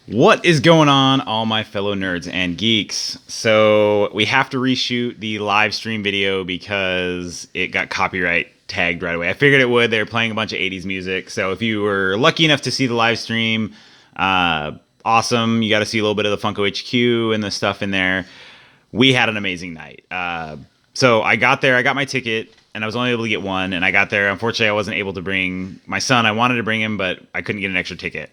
What is going on, all my fellow nerds and geeks? So we have to reshoot the live stream video because it got copyright tagged right away. I figured it would. They were playing a bunch of 80s music. So if you were lucky enough to see the live stream, awesome. You got to see a little bit of the Funko HQ and the stuff in there. We had an amazing night. So I got there. I got my ticket. And I was only able to get one. And I got there. Unfortunately, I wasn't able to bring my son. I wanted to bring him, but I couldn't get an extra ticket.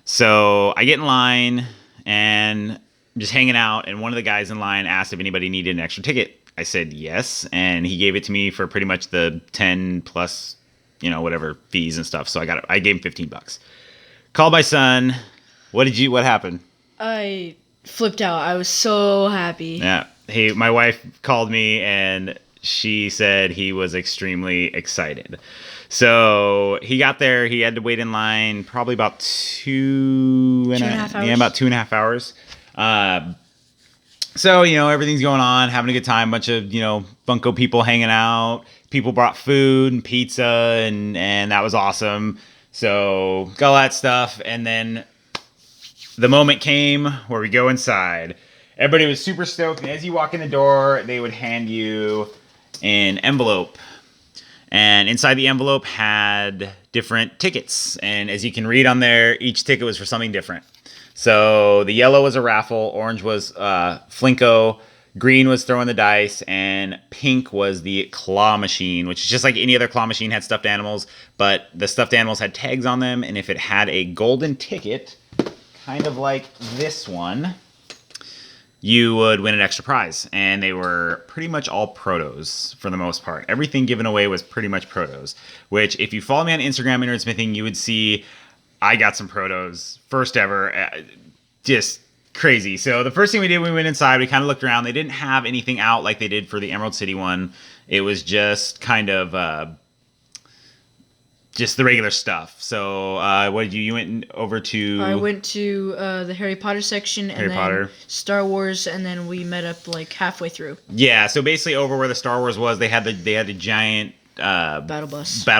So I get in line and I'm just hanging out, and one of the guys in line asked if anybody needed an extra ticket. I said yes, and he gave it to me for pretty much the 10 plus, whatever fees and stuff. So I gave him $15. Called my son. What happened? I flipped out. I was so happy. Yeah. My wife called me and she said he was extremely excited. So he got there. He had to wait in line probably about two and a half hours. Yeah, about 2.5 hours. So, everything's going on, having a good time. Bunch of, Funko people hanging out. People brought food and pizza, and that was awesome. So got all that stuff. And then the moment came where we go inside. Everybody was super stoked. And as you walk in the door, they would hand you an envelope. And inside the envelope had different tickets. And as you can read on there, each ticket was for something different. So the yellow was a raffle, orange was Flinko, green was throwing the dice, and pink was the claw machine, which is just like any other claw machine, had stuffed animals, but the stuffed animals had tags on them. And if it had a golden ticket, kind of like this one, you would win an extra prize. And they were pretty much all protos for the most part. Everything given away was pretty much protos, which if you follow me on Instagram and Nerdsmithing, you would see I got some protos. First ever. Just crazy. So the first thing we did when we went inside, we kind of looked around. They didn't have anything out like they did for the Emerald City one. It was just kind of just the regular stuff. So what did you went over to? I went to the Harry Potter section and then Star Wars, and then we met up like halfway through. Yeah, so basically over where the Star Wars was, they had the giant battle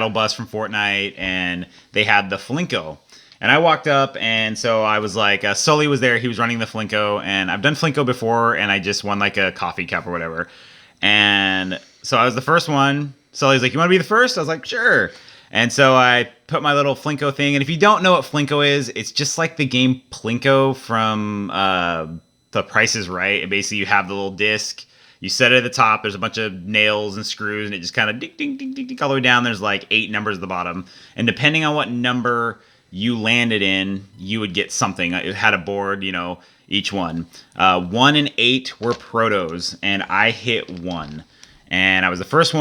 bus from Fortnite, and they had the Flinko. And I walked up, and so I was like, Sully was there. He was running the Flinko, and I've done Flinko before, and I just won like a coffee cup or whatever. And so I was the first one. Sully's like, "You want to be the first?" I was like, "Sure." And so I put my little Flinko thing. And if you don't know what Flinko is, it's just like the game Plinko from The Price is Right. And basically, you have the little disc. You set it at the top. There's a bunch of nails and screws, and it just kind of ding, ding, ding, ding, ding, all the way down. There's like 8 numbers at the bottom. And depending on what number you landed in, you would get something. It had a board, each one. 1 and 8 were protos, and I hit 1. And I was the first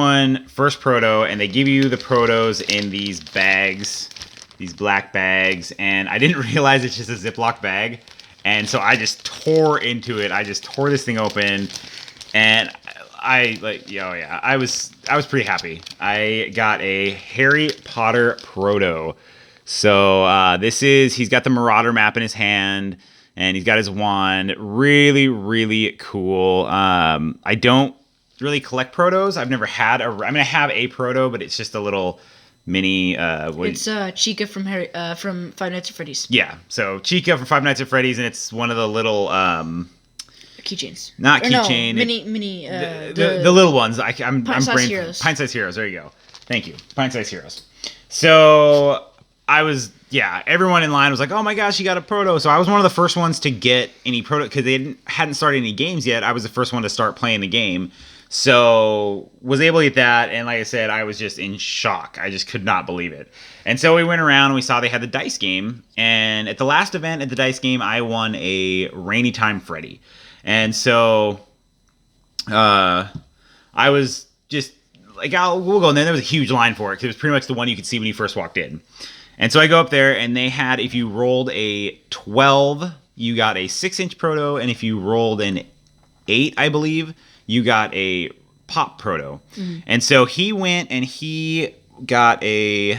proto, and they give you the protos in these bags, these black bags, and I didn't realize it's just a Ziploc bag. And so I just tore into it. I just tore this thing open, and I was pretty happy. I got a Harry Potter proto. So he's got the Marauder map in his hand, and he's got his wand. Really, really cool. I don't really collect protos. I've never had I have a proto, but it's just a little mini. It's Chica from Five Nights at Freddy's. Yeah, so Chica from Five Nights at Freddy's, and it's one of the little keychains. Not keychain. No, mini. The little ones. I'm Pint-sized heroes. Pint-sized heroes. There you go. Thank you. Pint-sized heroes. So everyone in line was like, "Oh my gosh, you got a proto!" So I was one of the first ones to get any proto because they hadn't started any games yet. I was the first one to start playing the game, so was able to get that. And like I said, I was just in shock. I just could not believe it. And so we went around and we saw they had the dice game. And at the last event at the dice game, I won a Rainy Time Freddy. And so I was just like, we'll go. And then there was a huge line for it because it was pretty much the one you could see when you first walked in. And so I go up there, and they had, if you rolled a 12, you got a 6-inch proto, and if you rolled an 8, I believe, you got a pop proto. Mm-hmm. And so he went and he got I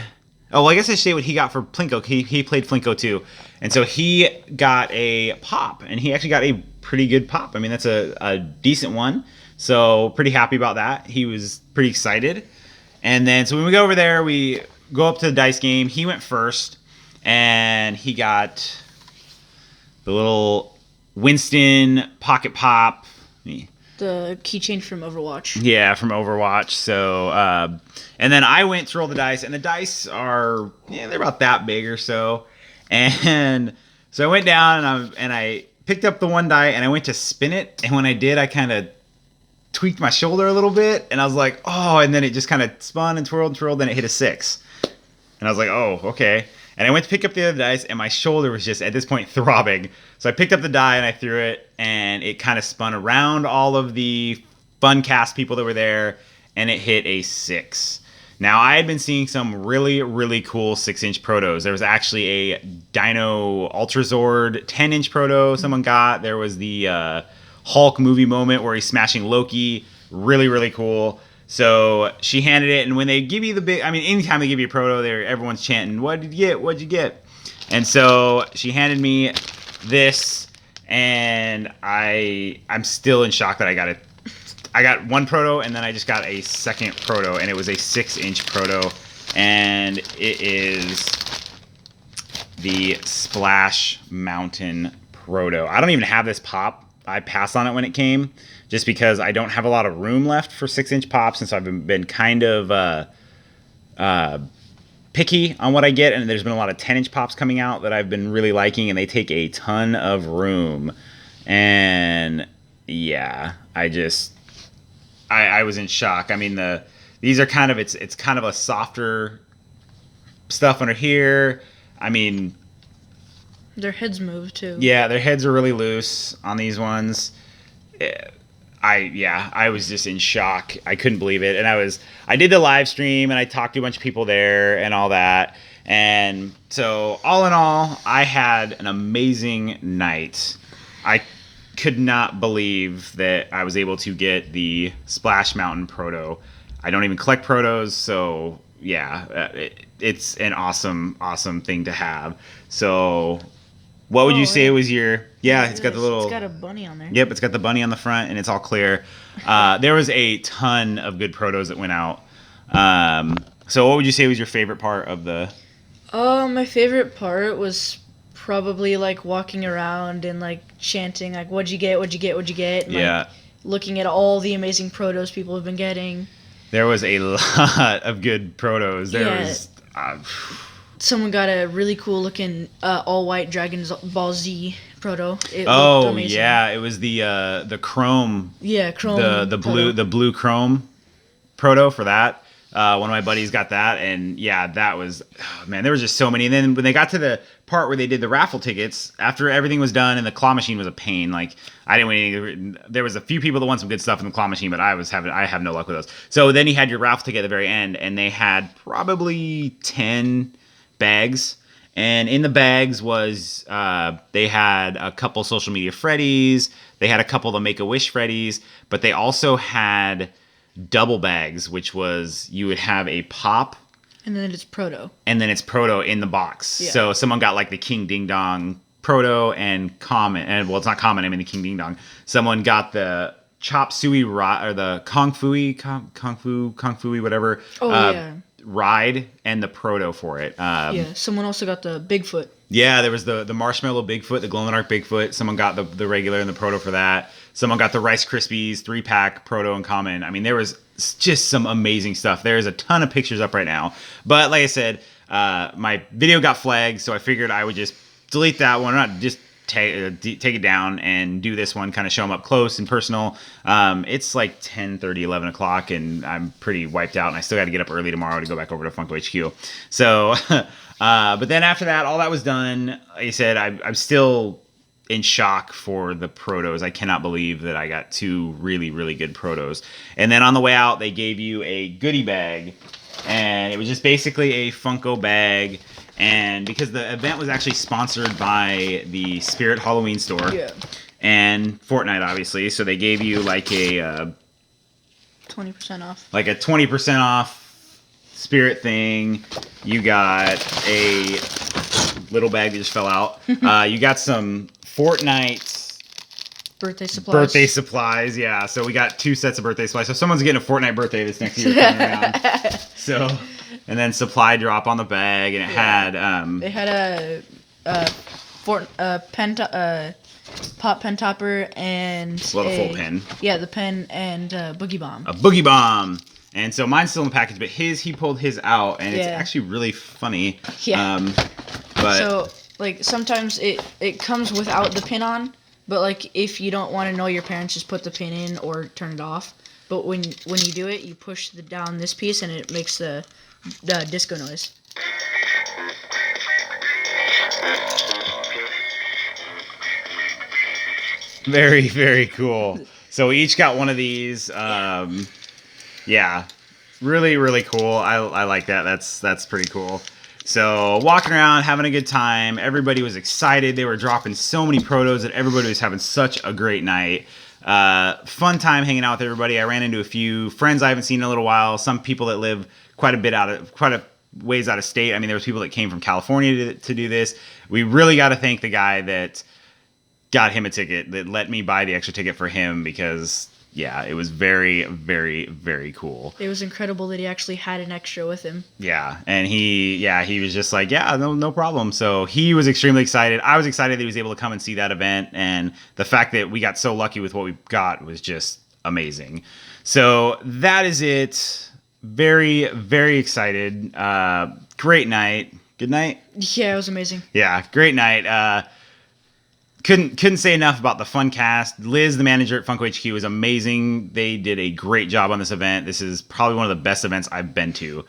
guess I should say what he got for Plinko. He played Flinko too. And so he got a pop, and he actually got a pretty good pop. I mean, that's a decent one. So pretty happy about that. He was pretty excited. And then, so when we go over there, we go up to the dice game. He went first, and he got the little Winston Pocket Pop. The keychain from Overwatch. Yeah, from Overwatch. So, and then I went to roll the dice, and the dice are, they're about that big or so. And so I went down, and I picked up the one die, and I went to spin it. And when I did, I kind of tweaked my shoulder a little bit, and I was like, oh, and then it just kind of spun and twirled, and it hit a 6. And I was like, oh, okay. And I went to pick up the other dice, and my shoulder was just, at this point, throbbing. So I picked up the die, and I threw it, and it kind of spun around all of the Funcast people that were there, and it hit a 6. Now, I had been seeing some really, really cool 6-inch protos. There was actually a Dino Ultrazord 10-inch proto someone got. There was the Hulk movie moment where he's smashing Loki. Really, really cool. So she handed it, and when they give you the big, anytime they give you a proto, everyone's chanting, "What did you get? What'd you get?" And so she handed me this, and I'm still in shock that I got it. I got one proto, and then I just got a second proto, and it was a 6-inch proto, and it is the Splash Mountain proto. I don't even have this pop. I passed on it when it came, just because I don't have a lot of room left for 6-inch pops, and so I've been kind of picky on what I get, and there's been a lot of 10-inch pops coming out that I've been really liking, and they take a ton of room. And yeah, I was in shock. These are kind of, it's kind of a softer stuff under here. Their heads move too. Yeah, their heads are really loose on these ones. I was just in shock. I couldn't believe it. And I did the live stream, and I talked to a bunch of people there and all that. And so all in all, I had an amazing night. I could not believe that I was able to get the Splash Mountain proto. I don't even collect protos, so yeah, it's an awesome, awesome thing to have. So what would you say was your... Yeah, it's got the little... It's got a bunny on there. Yep, it's got the bunny on the front, and it's all clear. There was a ton of good protos that went out. So what would you say was your favorite part of the... My favorite part was probably, walking around and, chanting, what'd you get, what'd you get, what'd you get? And, looking at all the amazing protos people have been getting. There was a lot of good protos. There was... Someone got a really cool looking all-white Dragon Ball Z proto. It looked amazing. Yeah, it was the chrome. Yeah, chrome. The blue chrome proto for that. One of my buddies got that, and yeah, that was, man, there was just so many. And then when they got to the part where they did the raffle tickets, after everything was done, and the claw machine was a pain. I didn't win anything. There was a few people that won some good stuff in the claw machine, but I have no luck with those. So then you had your raffle ticket at the very end, and they had probably 10 bags. And in the bags was, they had a couple Social Media Freddies, they had a couple of the Make-A-Wish Freddies, but they also had double bags, which was you would have a pop. And then it's proto. And then it's proto in the box. Yeah. So someone got the King Ding Dong proto and common. And well, it's not common, the King Ding Dong. Someone got the Chop Suey or the Kung Fu, whatever. Yeah. Ride and the proto for it. Someone also got the Bigfoot. Yeah, there was the Marshmallow Bigfoot, the glow-in-the-dark Bigfoot. Someone got the regular and the proto for that. Someone got the Rice Krispies 3-pack proto and common. There was just some amazing stuff. There's a ton of pictures up right now. But like I said, my video got flagged, so I figured I would just delete that one, or not just take it down and do this one, kind of show them up close and personal. It's 10:30, 11 o'clock, and I'm pretty wiped out, and I still got to get up early tomorrow to go back over to Funko HQ. So, but then after that, all that was done, like I said, I'm still in shock for the protos. I cannot believe that I got 2 really, really good protos. And then on the way out, they gave you a goodie bag, and it was just basically a Funko bag. And because the event was actually sponsored by the Spirit Halloween store and Fortnite, obviously, so they gave you a 20% off. A 20% off Spirit thing. You got a little bag that just fell out. You got some Fortnite birthday supplies, yeah. So we got 2 sets of birthday supplies. So someone's getting a Fortnite birthday this next year coming around. So, and then supply drop on the bag, and it had they had a pop pen topper and the full pen. Yeah, the pen and Boogie Bomb. A Boogie Bomb. And so mine's still in the package, but he pulled his out, and it's actually really funny. Yeah. But so like sometimes it comes without the pin on, but like if you don't want to know your parents, just put the pin in or turn it off. But when you do it, you push down this piece, and it makes the disco noise. Very, very cool. So we each got one of these. Yeah, really, really cool. I like that. That's pretty cool. So walking around, having a good time. Everybody was excited. They were dropping so many protos that everybody was having such a great night. Fun time hanging out with everybody. I ran into a few friends I haven't seen in a little while. Some people that live quite a ways out of state. I mean, there was people that came from California to do this. We really got to thank the guy that got him a ticket, that let me buy the extra ticket for him, because it was very, very, very cool. It was incredible that he actually had an extra with him. Yeah, and he was just like, no problem. So he was extremely excited. I was excited that he was able to come and see that event, and the fact that we got so lucky with what we got was just amazing. So that is it. Very, very excited. Great night. Good night? Yeah, it was amazing. Yeah, great night. Couldn't say enough about the fun cast. Liz, the manager at Funko HQ, was amazing. They did a great job on this event. This is probably one of the best events I've been to,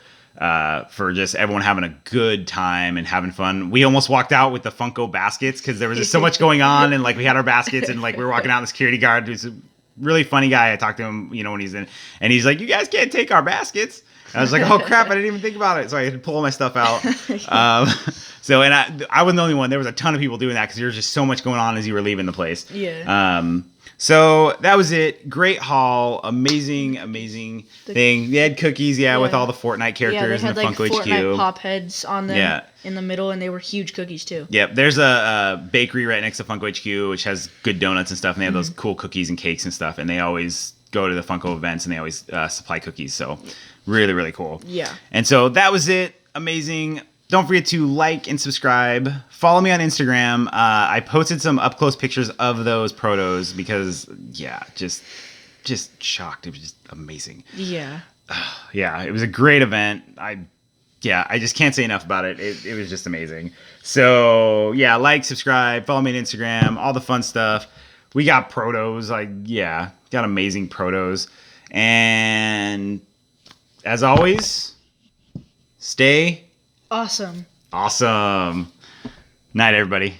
for just everyone having a good time and having fun. We almost walked out with the Funko baskets because there was just so much going on, and like we had our baskets, and like we were walking out, and the security guard was a really funny guy. I talked to him, when he's in, and he's like, "You guys can't take our baskets." I was like, "Oh crap, I didn't even think about it." So I had to pull my stuff out. So, and I wasn't the only one. There was a ton of people doing that because there was just so much going on as you were leaving the place. Yeah. So that was it. Great haul. Amazing thing. They had cookies, with all the Fortnite characters and the Funko HQ. Fortnite pop heads on them in the middle, and they were huge cookies too. Yep. There's a bakery right next to Funko HQ, which has good donuts and stuff, and they have those cool cookies and cakes and stuff, and they always go to the Funko events, and they always supply cookies. So really, really cool. Yeah. And so that was it. Amazing. Don't forget to like and subscribe. Follow me on Instagram. I posted some up close pictures of those protos because, just shocked. It was just amazing. Yeah. It was a great event. I just can't say enough about it. It was just amazing. So like, subscribe, follow me on Instagram, all the fun stuff. We got protos. Got amazing protos. And as always, stay awesome. Night, everybody.